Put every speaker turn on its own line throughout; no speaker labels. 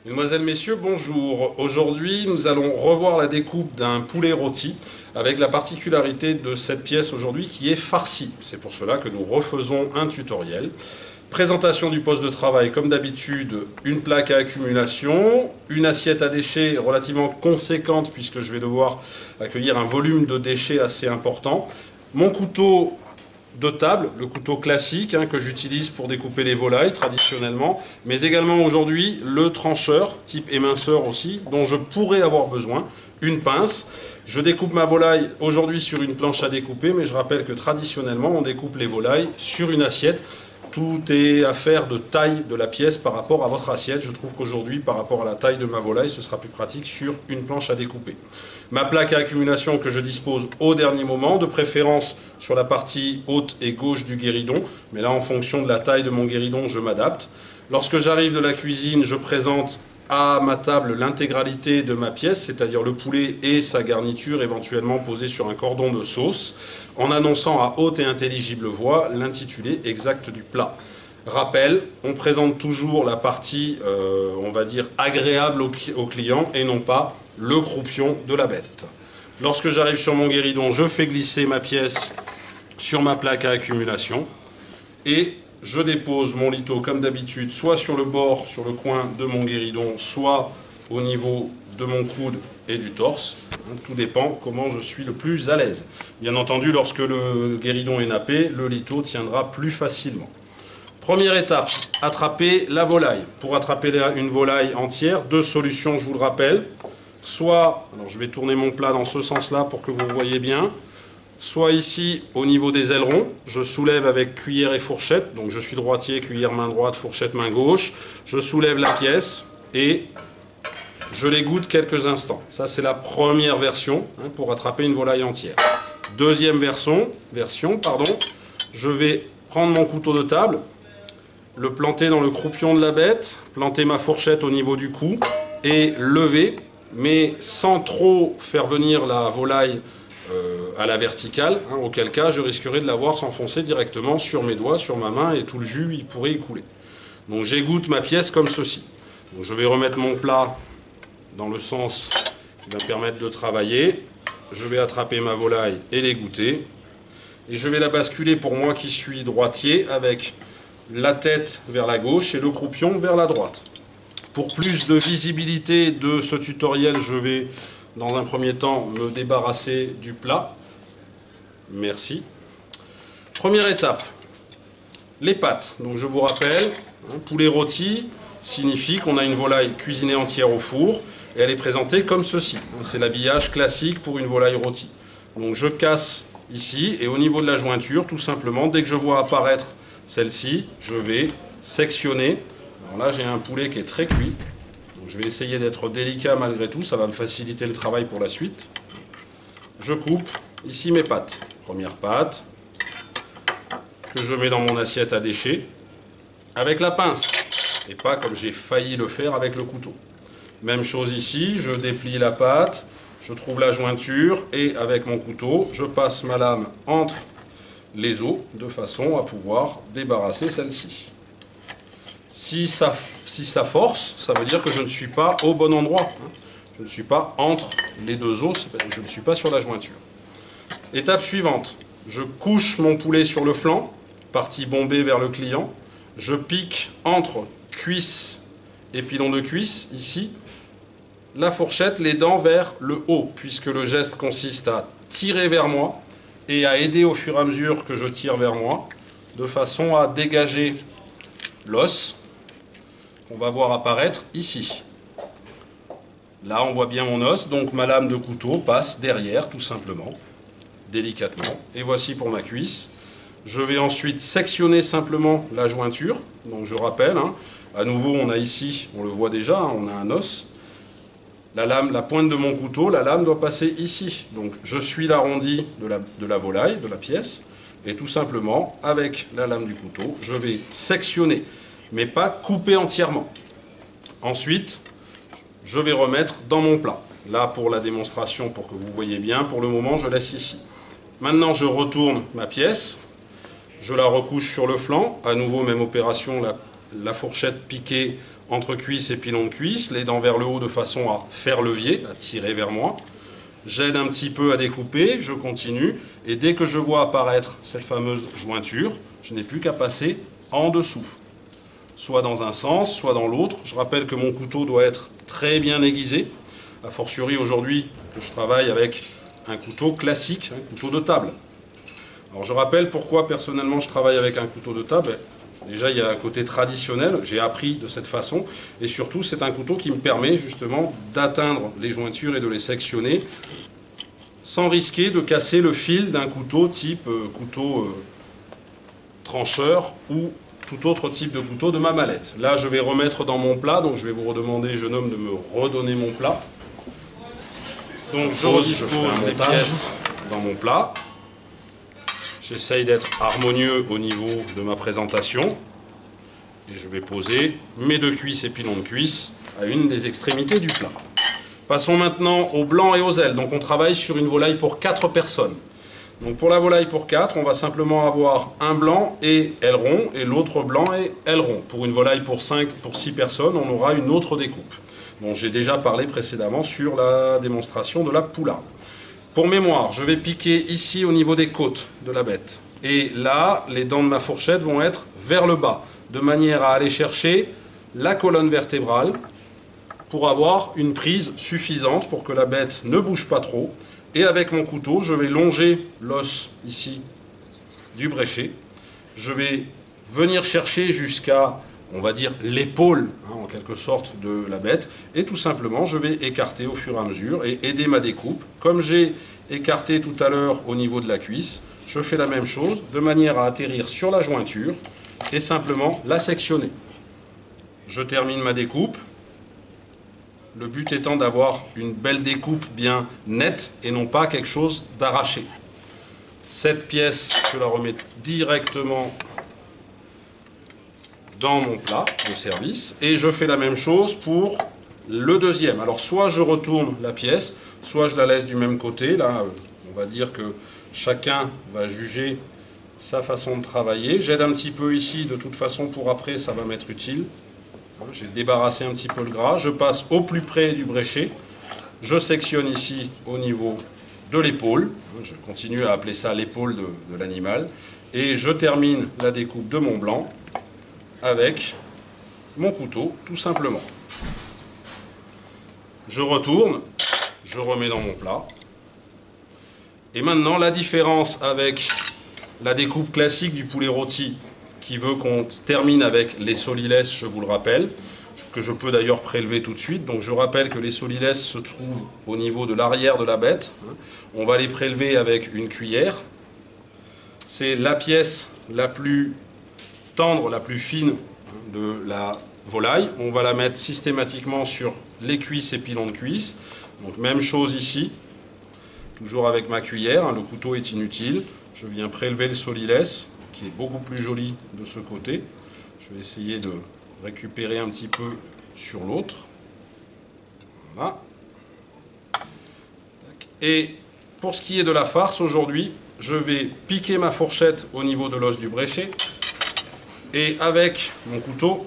Mesdemoiselles, Messieurs, bonjour. Aujourd'hui, nous allons revoir la découpe d'un poulet rôti avec la particularité de cette pièce aujourd'hui qui est farcie. C'est pour cela que nous refaisons un tutoriel. Présentation du poste de travail, comme d'habitude, une plaque à accumulation, une assiette à déchets relativement conséquente puisque je vais devoir accueillir un volume de déchets assez important. Mon couteau de table, le couteau classique que j'utilise pour découper les volailles traditionnellement, mais également aujourd'hui le trancheur, type éminceur aussi, dont je pourrais avoir besoin, une pince. Je découpe ma volaille aujourd'hui sur une planche à découper, mais je rappelle que traditionnellement on découpe les volailles sur une assiette. Tout est affaire de taille de la pièce par rapport à votre assiette. Je trouve qu'aujourd'hui, par rapport à la taille de ma volaille, ce sera plus pratique sur une planche à découper. Ma plaque à accumulation que je dispose au dernier moment, de préférence sur la partie haute et gauche du guéridon. Mais là, en fonction de la taille de mon guéridon, je m'adapte. Lorsque j'arrive de la cuisine, je présente à ma table l'intégralité de ma pièce, c'est-à-dire le poulet et sa garniture éventuellement posée sur un cordon de sauce, en annonçant à haute et intelligible voix l'intitulé exact du plat. Rappel, on présente toujours la partie, on va dire, agréable au client et non pas le croupion de la bête. Lorsque j'arrive sur mon guéridon, je fais glisser ma pièce sur ma plaque à accumulation et je dépose mon lito comme d'habitude, soit sur le bord, sur le coin de mon guéridon, soit au niveau de mon coude et du torse. Tout dépend comment je suis le plus à l'aise. Bien entendu, lorsque le guéridon est nappé, le lito tiendra plus facilement. Première étape, attraper la volaille. Pour attraper une volaille entière, deux solutions, je vous le rappelle. Soit, alors je vais tourner mon plat dans ce sens-là pour que vous voyez bien. Soit ici, au niveau des ailerons, je soulève avec cuillère et fourchette. Donc je suis droitier, cuillère main droite, fourchette main gauche. Je soulève la pièce et je l'égoutte quelques instants. Ça, c'est la première version pour attraper une volaille entière. Deuxième version, je vais prendre mon couteau de table, le planter dans le croupion de la bête, planter ma fourchette au niveau du cou et lever, mais sans trop faire venir la volaille à la verticale, auquel cas je risquerais de la voir s'enfoncer directement sur mes doigts, sur ma main, et tout le jus il pourrait y couler. Donc j'égoutte ma pièce comme ceci. Donc, je vais remettre mon plat dans le sens qui va me permettre de travailler. Je vais attraper ma volaille et l'égoutter. Et je vais la basculer pour moi qui suis droitier avec la tête vers la gauche et le croupion vers la droite. Pour plus de visibilité de ce tutoriel, je vais dans un premier temps me débarrasser du plat. Merci. Première étape, les pâtes. Donc je vous rappelle, poulet rôti signifie qu'on a une volaille cuisinée entière au four et elle est présentée comme ceci. C'est l'habillage classique pour une volaille rôtie. Donc je casse ici et au niveau de la jointure, tout simplement, dès que je vois apparaître celle-ci, je vais sectionner. Alors là, j'ai un poulet qui est très cuit. Donc je vais essayer d'être délicat malgré tout, ça va me faciliter le travail pour la suite. Je coupe ici mes pâtes. Première pâte que je mets dans mon assiette à déchets avec la pince et pas comme j'ai failli le faire avec le couteau. Même chose ici, je déplie la pâte, je trouve la jointure et avec mon couteau, je passe ma lame entre les os de façon à pouvoir débarrasser celle-ci. Si ça force, ça veut dire que je ne suis pas au bon endroit. Je ne suis pas entre les deux os, je ne suis pas sur la jointure. Étape suivante, je couche mon poulet sur le flanc, partie bombée vers le client. Je pique entre cuisse et pilon de cuisse, ici, la fourchette, les dents vers le haut, puisque le geste consiste à tirer vers moi et à aider au fur et à mesure que je tire vers moi, de façon à dégager l'os qu'on va voir apparaître ici. Là, on voit bien mon os, donc ma lame de couteau passe derrière, tout simplement, délicatement. Et voici pour ma cuisse. Je vais ensuite sectionner simplement la jointure. Donc je rappelle, à nouveau, on a ici, on le voit déjà, on a un os. La lame, la pointe de mon couteau, la lame doit passer ici. Donc je suis l'arrondi de la volaille, de la pièce. Et tout simplement, avec la lame du couteau, je vais sectionner, mais pas couper entièrement. Ensuite, je vais remettre dans mon plat. Là, pour la démonstration, pour que vous voyez bien, pour le moment, je laisse ici. Maintenant, je retourne ma pièce. Je la recouche sur le flanc. À nouveau, même opération, la fourchette piquée entre cuisse et pilon de cuisse, les dents vers le haut de façon à faire levier, à tirer vers moi. J'aide un petit peu à découper, je continue, et dès que je vois apparaître cette fameuse jointure, je n'ai plus qu'à passer en dessous. Soit dans un sens, soit dans l'autre. Je rappelle que mon couteau doit être très bien aiguisé, a fortiori aujourd'hui que je travaille avec un couteau classique, un couteau de table. Alors je rappelle pourquoi personnellement je travaille avec un couteau de table. Déjà il y a un côté traditionnel, j'ai appris de cette façon, et surtout c'est un couteau qui me permet justement d'atteindre les jointures et de les sectionner sans risquer de casser le fil d'un couteau type couteau trancheur ou tout autre type de couteau de ma mallette. Là je vais remettre dans mon plat, donc je vais vous redemander, jeune homme, de me redonner mon plat. Donc je redispose les pièces dans mon plat. J'essaye d'être harmonieux au niveau de ma présentation. Et je vais poser mes deux cuisses et pilons de cuisse à une des extrémités du plat. Passons maintenant au blanc et aux ailes. Donc on travaille sur une volaille pour 4 personnes. Donc pour la volaille pour 4, on va simplement avoir un blanc et aileron et l'autre blanc et aileron. Pour une volaille pour 6 personnes, on aura une autre découpe, dont j'ai déjà parlé précédemment sur la démonstration de la poularde. Pour mémoire, je vais piquer ici au niveau des côtes de la bête. Et là, les dents de ma fourchette vont être vers le bas, de manière à aller chercher la colonne vertébrale pour avoir une prise suffisante pour que la bête ne bouge pas trop. Et avec mon couteau, je vais longer l'os ici du bréchet. Je vais venir chercher jusqu'à, on va dire, l'épaule, en quelque sorte, de la bête. Et tout simplement, je vais écarter au fur et à mesure et aider ma découpe. Comme j'ai écarté tout à l'heure au niveau de la cuisse, je fais la même chose de manière à atterrir sur la jointure et simplement la sectionner. Je termine ma découpe. Le but étant d'avoir une belle découpe bien nette et non pas quelque chose d'arraché. Cette pièce, je la remets directement dans mon plat de service et je fais la même chose pour le deuxième. Alors soit je retourne la pièce, soit je la laisse du même côté. Là, on va dire que chacun va juger sa façon de travailler. J'aide un petit peu ici, de toute façon pour après ça va m'être utile. J'ai débarrassé un petit peu le gras, je passe au plus près du bréchet, je sectionne ici au niveau de l'épaule, je continue à appeler ça l'épaule de l'animal, et je termine la découpe de mon blanc avec mon couteau, tout simplement. Je retourne, je remets dans mon plat, et maintenant la différence avec la découpe classique du poulet rôti, qui veut qu'on termine avec les solilès, je vous le rappelle, que je peux d'ailleurs prélever tout de suite. Donc je rappelle que les solilès se trouvent au niveau de l'arrière de la bête. On va les prélever avec une cuillère. C'est la pièce la plus tendre, la plus fine de la volaille. On va la mettre systématiquement sur les cuisses et pilons de cuisse. Donc même chose ici, toujours avec ma cuillère, le couteau est inutile. Je viens prélever le solilès, qui est beaucoup plus joli de ce côté. Je vais essayer de récupérer un petit peu sur l'autre. Voilà. Et pour ce qui est de la farce, aujourd'hui, je vais piquer ma fourchette au niveau de l'os du bréchet. Et avec mon couteau,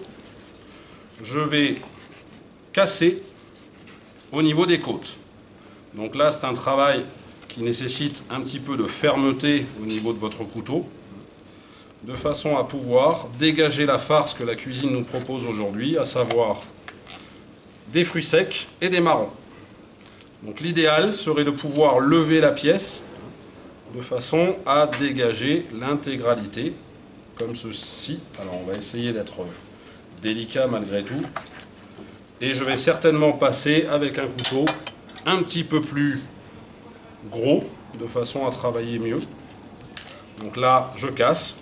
je vais casser au niveau des côtes. Donc là, c'est un travail qui nécessite un petit peu de fermeté au niveau de votre couteau, de façon à pouvoir dégager la farce que la cuisine nous propose aujourd'hui, à savoir des fruits secs et des marrons. Donc l'idéal serait de pouvoir lever la pièce de façon à dégager l'intégralité, comme ceci. Alors on va essayer d'être délicat malgré tout. Et je vais certainement passer avec un couteau un petit peu plus gros, de façon à travailler mieux. Donc là, je casse,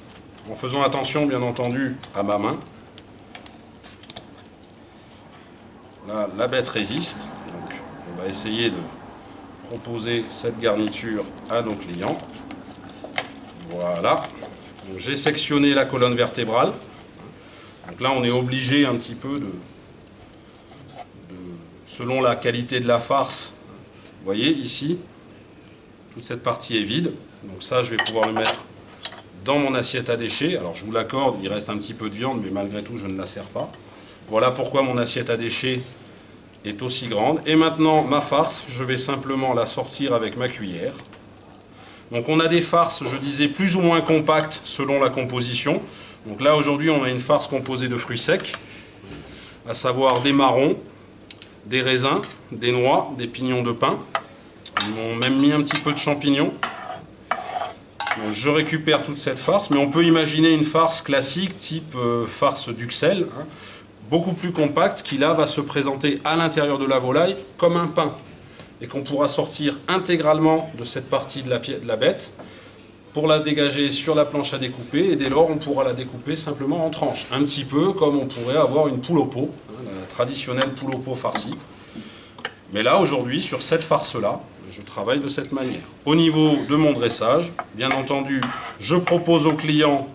en faisant attention bien entendu à ma main. Là, la bête résiste, donc on va essayer de proposer cette garniture à nos clients. Voilà, j'ai sectionné la colonne vertébrale. Donc là, on est obligé un petit peu selon la qualité de la farce. Vous voyez ici, toute cette partie est vide. Donc ça, je vais pouvoir le mettre dans mon assiette à déchets. Alors je vous l'accorde, il reste un petit peu de viande, mais malgré tout, je ne la sers pas. Voilà pourquoi mon assiette à déchets est aussi grande. Et maintenant, ma farce, je vais simplement la sortir avec ma cuillère. Donc on a des farces, je disais, plus ou moins compactes selon la composition. Donc là, aujourd'hui, on a une farce composée de fruits secs, à savoir des marrons, des raisins, des noix, des pignons de pin. Ils m'ont même mis un petit peu de champignons. Donc je récupère toute cette farce, mais on peut imaginer une farce classique, type farce d'Uxelles, hein, beaucoup plus compacte, qui là va se présenter à l'intérieur de la volaille comme un pain, et qu'on pourra sortir intégralement de cette partie de la bête pour la dégager sur la planche à découper, et dès lors on pourra la découper simplement en tranches, un petit peu comme on pourrait avoir une poule au pot, hein, la traditionnelle poule au pot farcie. Mais là, aujourd'hui, sur cette farce-là, je travaille de cette manière. Au niveau de mon dressage, bien entendu, je propose au client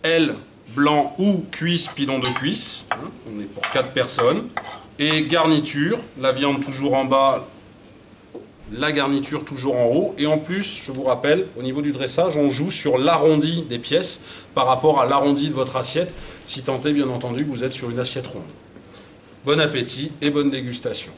aile, blanc ou cuisse, pilon de cuisse. On est pour 4 personnes. Et garniture, la viande toujours en bas, la garniture toujours en haut. Et en plus, je vous rappelle, au niveau du dressage, on joue sur l'arrondi des pièces par rapport à l'arrondi de votre assiette, si tant est, bien entendu, que vous êtes sur une assiette ronde. Bon appétit et bonne dégustation.